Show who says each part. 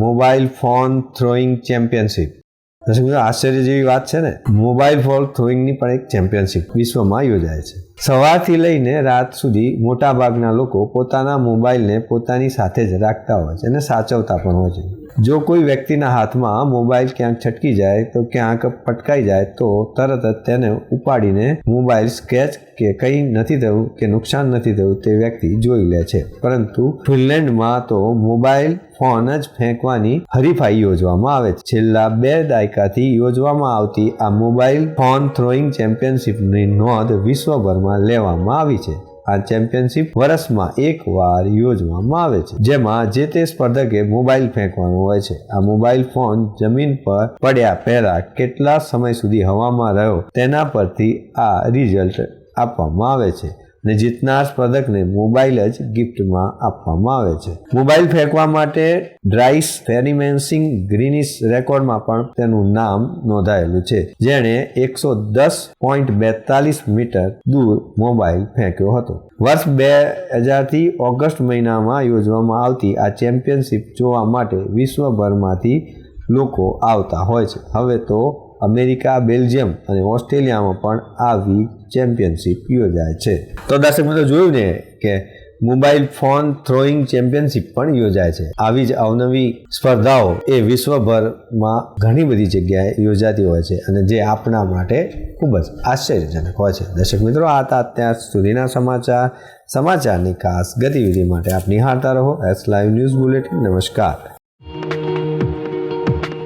Speaker 1: Mobile phone throwing championship. દર્શક મિત્રો, આશ્ચર્ય જેવી વાત છે ને. મોબાઈલ ફોન થ્રોઈંગની પણ એક ચેમ્પિયનશિપ વિશ્વમાં યોજાય છે. સવારથી લઈને રાત સુધી મોટાભાગના લોકો પોતાના મોબાઈલને પોતાની સાથે જ રાખતા હોય છે અને સાચવતા પણ હોય છે. જો કોઈ વ્યક્તિના હાથમાં મોબાઈલ ક્યાંક છટકી જાય તો ક્યાંક પટકાઈ જાય તો તરત જ તેને ઉપાડીને મોબાઈલ સ્કેચ કે કંઈ નથી થયું કે નુકસાન નથી થયું તે વ્યક્તિ જોઈ લે છે. પરંતુ ફિનલેન્ડમાં તો મોબાઈલ ફોન જ ફેંકવાની હરીફાઈ યોજવામાં આવે છે. છેલ્લા 2 દાયકાથી યોજવામાં આવતી આ મોબાઈલ ફોન થ્રોઈંગ ચેમ્પિયનશિપની નોંધ વિશ્વભરમાં લેવામાં આવી છે. આ ચેમ્પિયનશિપ વર્ષમાં એકવાર યોજવામાં આવે છે, જેમાં જે તે સ્પર્ધકે મોબાઈલ ફેંકવાનો હોય છે. આ મોબાઈલ ફોન જમીન પર પડ્યા પહેલા કેટલા સમય સુધી હવામાં રહ્યો તેના પરથી આ રિઝલ્ટ આપવામાં આવે છે અને જીતનાર સ્પર્ધકને મોબાઈલ જ ગિફ્ટમાં આપવામાં આવે છે. મોબાઈલ ફેંકવા માટે ડ્રાઇસ ફેરીમેન્સિંગ ગ્રીનિસ રેકોર્ડમાં પણ તેનું નામ નોંધાયેલું છે, જેણે 110.42 મીટર દૂર મોબાઈલ ફેંક્યો હતો. વર્ષ 2000થી ઓગસ્ટ મહિનામાં યોજવામાં આવતી આ ચેમ્પિયનશિપ જોવા માટે વિશ્વભરમાંથી લોકો આવતા હોય છે. હવે તો અમેરિકા, બેલ્જિયમ અને ઓસ્ટ્રેલિયામાં પણ આવી ચેમ્પિયનશિપ યોજાય છે. તો દર્શક મિત્રો, જોયું ને કે મોબાઈલ ફોન થ્રોઈંગ ચેમ્પિયનશિપ પણ યોજાય છે. આવી જ અવનવી સ્પર્ધાઓ એ વિશ્વભરમાં ઘણી બધી જગ્યાએ યોજાતી હોય છે અને જે આપણા માટે ખૂબ જ આશ્ચર્યજનક હોય છે. દર્શક મિત્રો, આ હતા અત્યાર સુધીના સમાચારની ખાસ ગતિવિધિ માટે આપ નિહાળતા રહો એસ લાઈવ ન્યૂઝ બુલેટિન. નમસ્કાર.